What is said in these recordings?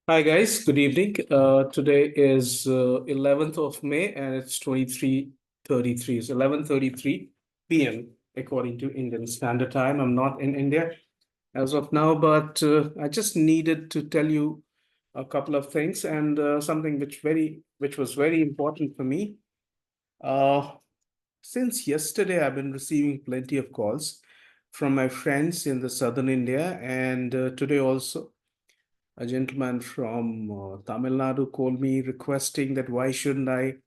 Hi guys, good evening. Today is 11th of May and it's 23:33. It's 11:33 p.m. according to Indian Standard Time. I'm not in India as of now, but I just needed to tell you a couple of things and something which was very important for me. Uh, since yesterday, I've been receiving plenty of calls from my friends in the southern India, and today also a gentleman from Tamil Nadu called me requesting that why shouldn't I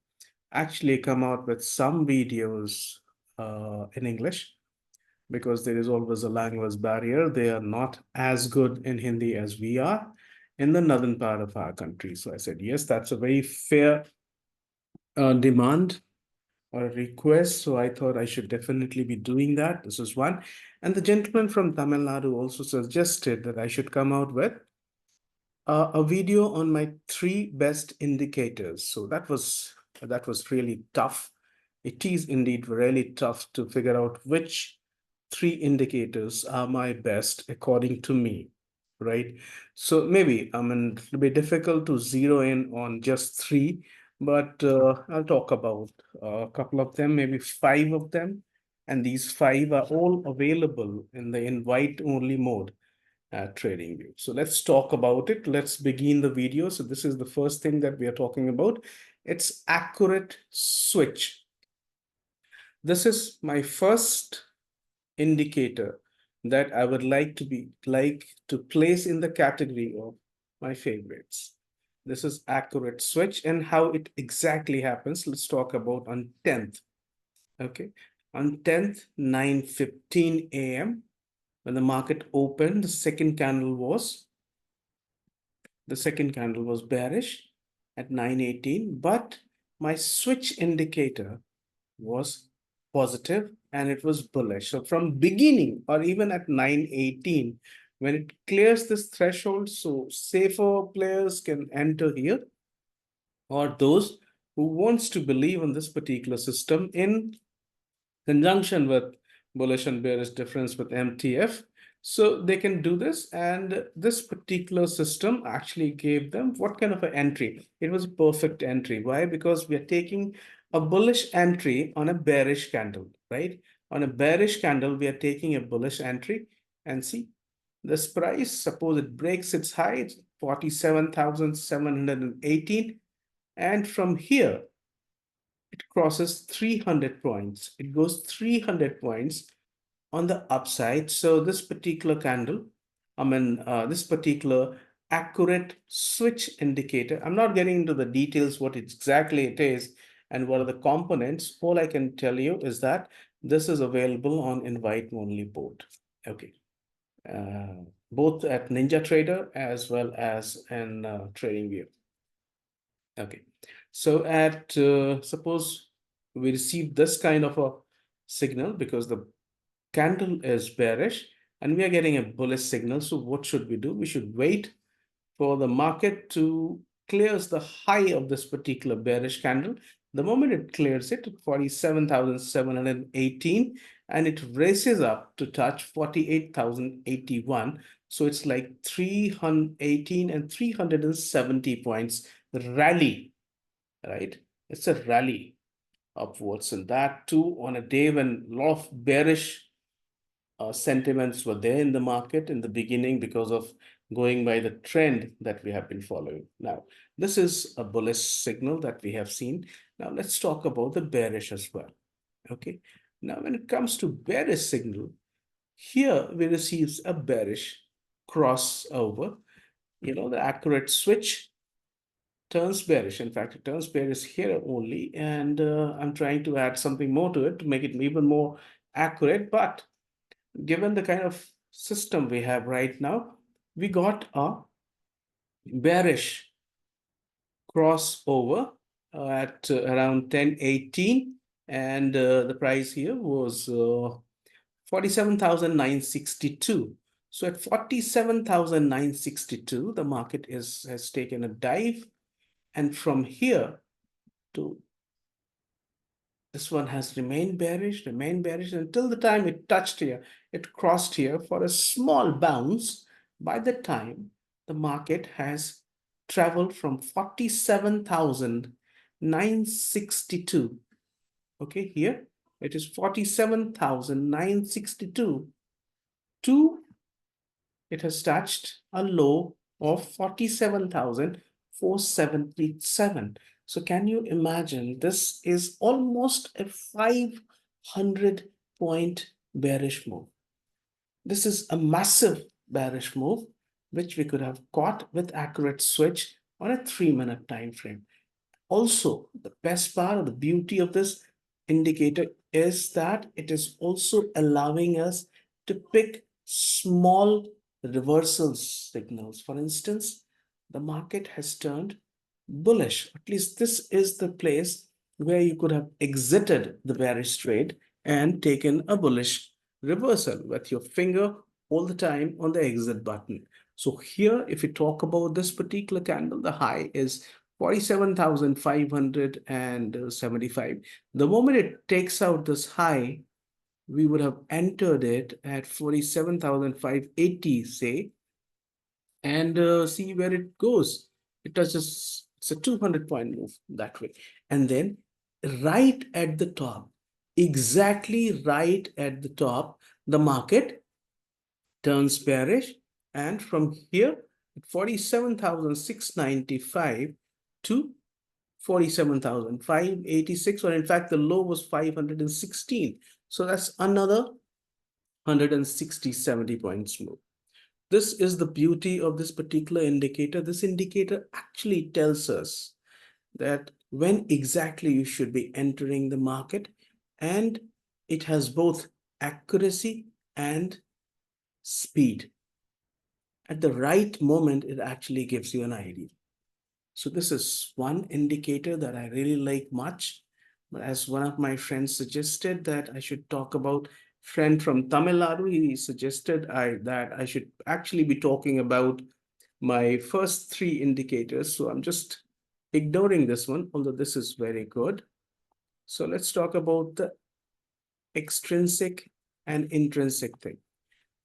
actually come out with some videos in English, because there is always a language barrier. They are not as good in Hindi as we are in the northern part of our country. So I said, yes, that's a very fair demand or a request. So I thought I should definitely be doing that. This is one. And the gentleman from Tamil Nadu also suggested that I should come out with a video on my three best indicators. So that was really tough. It is indeed really tough to figure out which three indicators are my best according to me, right? So maybe it'll be difficult to zero in on just three, but I'll talk about a couple of them, maybe five of them. And these five are all available in the invite only mode at TradingView. So let's talk about it. Let's begin the video. So this is the first thing that we are talking about. It's accurate switch. This is my first indicator that I would like to place in the category of my favorites. This is accurate switch, and how it exactly happens. Let's talk about on 10th. Okay. On 10th, 9:15 a.m. when the market opened, the second candle was bearish at 9:18, but my switch indicator was positive and it was bullish. So from beginning or even at 9:18, when it clears this threshold, so safer players can enter here, or those who wants to believe in this particular system in conjunction with bullish and bearish difference with MTF. So they can do this, and this particular system actually gave them what kind of an entry? It was a perfect entry. Why? Because we are taking a bullish entry on a bearish candle, right? On a bearish candle, we are taking a bullish entry, and see this price, suppose it breaks its high, it's 47,718. And from here, it crosses 300 points. It goes 300 points on the upside. So this particular candle, this particular accurate switch indicator, I'm not getting into the details what exactly it is and what are the components. All I can tell you is that this is available on invite only board. Okay. Both at NinjaTrader as well as in TradingView. Okay. So at suppose we receive this kind of a signal because the candle is bearish and we are getting a bullish signal. So what should we do? We should wait for the market to clears the high of this particular bearish candle. The moment it clears it, 47,718, and it races up to touch 48,081. So it's like 318 and 370 points rally, right? It's a rally upwards, and that too on a day when a lot of bearish sentiments were there in the market in the beginning because of going by the trend that we have been following. Now, this is a bullish signal that we have seen. Now, let's talk about the bearish as well. Okay. Now, when it comes to bearish signal, here we receive a bearish crossover. The accurate switch turns bearish. In fact, it turns bearish here only. And I'm trying to add something more to it to make it even more accurate. But given the kind of system we have right now, we got a bearish crossover at around 1018, and the price here was 47,962. So at 47,962, the market has taken a dive, and from here to this one has remained bearish until the time it touched here. It crossed here for a small bounce. By the time the market has traveled from 47,962. Okay, here it is 47,962 to, it has touched a low of 47,477. So can you imagine, this is almost a 500 point bearish move. This is a massive bearish move, which we could have caught with accurate switch on a 3-minute time frame. Also, the best part or the beauty of this indicator is that it is also allowing us to pick small reversal signals. For instance, the market has turned bullish. At least this is the place where you could have exited the bearish trade and taken a bullish reversal with your finger all the time on the exit button. So here, if we talk about this particular candle, the high is 47,575. The moment it takes out this high, we would have entered it at 47,580, say, and see where it goes. It touches, it's a 200-point move that way. And then right at the top, exactly right at the top, the market turns bearish. And from here, 47,695 to 47,586, or in fact, the low was 516. So that's another 160, 70 points move. This is the beauty of this particular indicator. This indicator actually tells us that when exactly you should be entering the market, and it has both accuracy and speed. At the right moment, it actually gives you an idea. So this is one indicator that I really like much. But as one of my friends suggested that I should talk about, friend from Tamil Nadu, he suggested that I should actually be talking about my first three indicators. So I'm just ignoring this one, although this is very good. So let's talk about the extrinsic and intrinsic thing.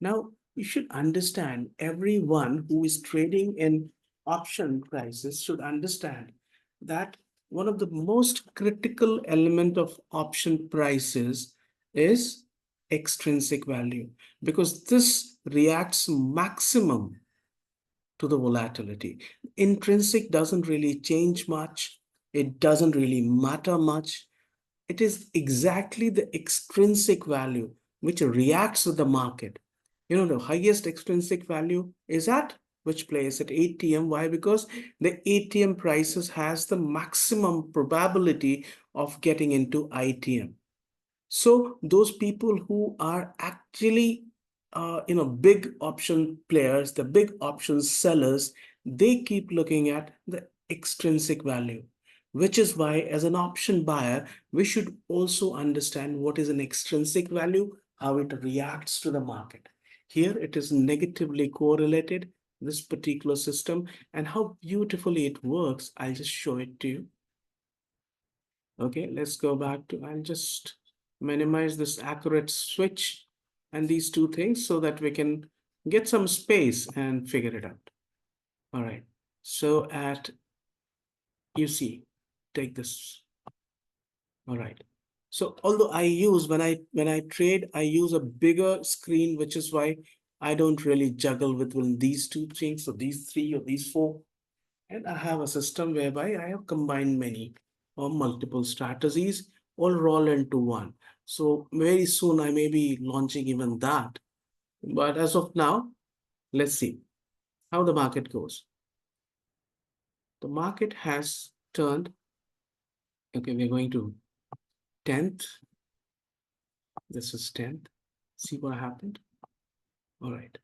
Now, you should understand, everyone who is trading in option prices should understand that one of the most critical element of option prices is extrinsic value, because this reacts maximum to the volatility. Intrinsic doesn't really change much. It doesn't really matter much. It is exactly the extrinsic value which reacts to the market. You know, the highest extrinsic value is at which place? At ATM. Why? Because the ATM prices has the maximum probability of getting into ITM. So those people who are actually big option players, the big option sellers, they keep looking at the extrinsic value, which is why as an option buyer, we should also understand what is an extrinsic value, how it reacts to the market. Here it is negatively correlated, this particular system, and how beautifully it works. I'll just show it to you. Okay, let's go back to, I'll just minimize this accurate switch and these two things so that we can get some space and figure it out. All right, so you see, take this. All right. So although I use, when I trade, I use a bigger screen, which is why I don't really juggle with these two things, so these three or these four. And I have a system whereby I have combined many or multiple strategies all roll into one. So very soon I may be launching even that. But as of now, let's see how the market goes. The market has turned, okay, we're going to 10th. This is 10th. See what happened. All right.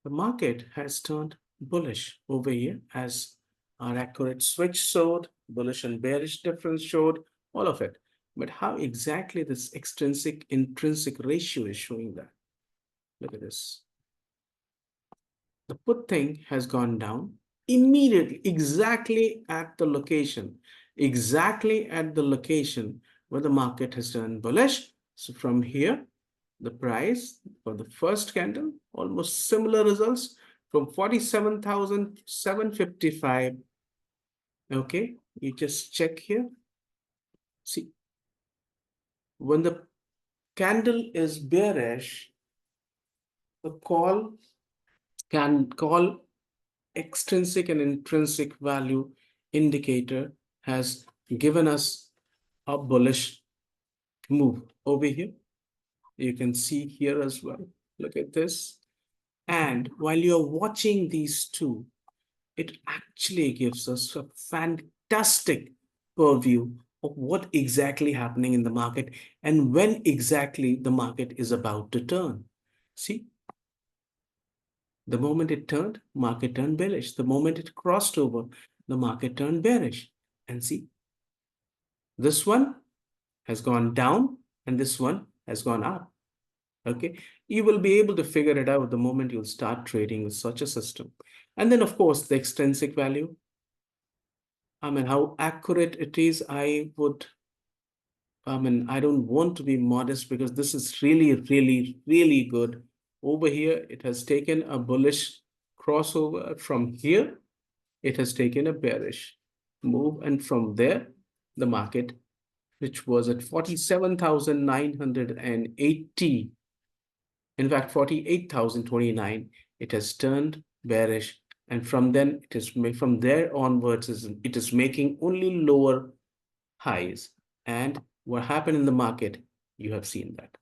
The market has turned bullish over here as our accurate switch showed, bullish and bearish difference showed, all of it. But how exactly this extrinsic intrinsic ratio is showing that? Look at this. The put thing has gone down immediately, exactly at the location where the market has turned bullish. So from here, the price for the first candle, almost similar results. from 47,755. Okay, you just check here. See, when the candle is bearish, the call can call extrinsic and intrinsic value indicator has given us a bullish move over here. You can see here as well. Look at this. And while you're watching these two, it actually gives us a fantastic purview of what exactly happening in the market and when exactly the market is about to turn. See, the moment it turned, market turned bearish. The moment it crossed over, the market turned bearish. And see, this one has gone down and this one has gone up. Okay, you will be able to figure it out the moment you'll start trading with such a system. And then, of course, the extrinsic value. I mean, how accurate it is, I don't want to be modest because this is really, really, really good. Over here, it has taken a bullish crossover. From here, it has taken a bearish move. And from there, the market, which was at 47,980, in fact, 48,029, it has turned bearish. And from then, from there onwards, it is making only lower highs. And what happened in the market, you have seen that.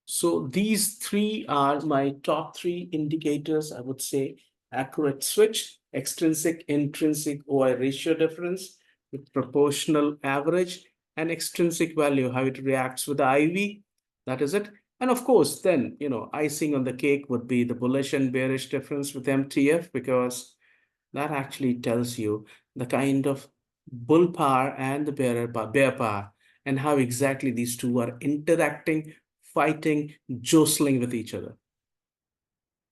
So these three are my top three indicators, I would say: accurate switch, extrinsic, intrinsic OI ratio difference with proportional average, and extrinsic value, how it reacts with the IV. That is it. And of course, then, icing on the cake would be the bullish and bearish difference with MTF, because that actually tells you the kind of bull power and the bear power, and how exactly these two are interacting, fighting, jostling with each other.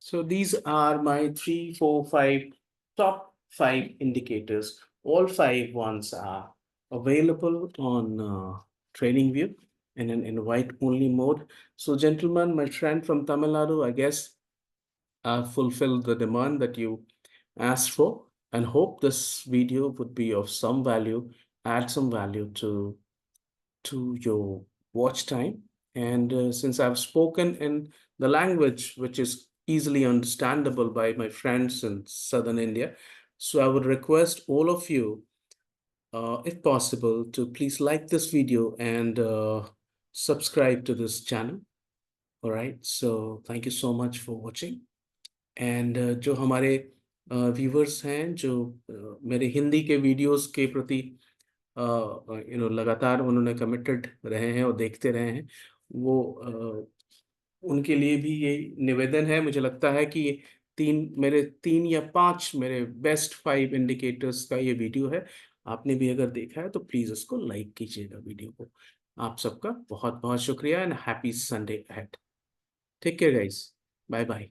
So these are my 3, 4, 5 top 5 indicators. All 5 ones are available on TradingView in an invite only mode. So gentlemen, my friend from Tamil Nadu, I guess fulfilled the demand that you asked for, and hope this video would be of some value, add some value to your watch time. And since I've spoken in the language which is easily understandable by my friends in Southern India, so I would request all of you, if possible, to please like this video and subscribe to this channel. All right, so thank you so much for watching. And जो हमारे viewers हैं, जो मेरे हिंदी के videos के प्रति लगातार उन्होंने कमिटेड रहे हैं और देखते रहे हैं, वो उनके लिए भी ये निवेदन है। मुझे लगता है कि ये 3 या 5 मेरे बेस्ट 5 इंडिकेटर्स का ये वीडियो है। आपने भी अगर देखा है तो प्लीज़ इसको लाइक कीजिएगा वीडियो को। आप सबका बहुत बहुत शुक्रिया and happy Sunday ahead. Take care guys, bye bye.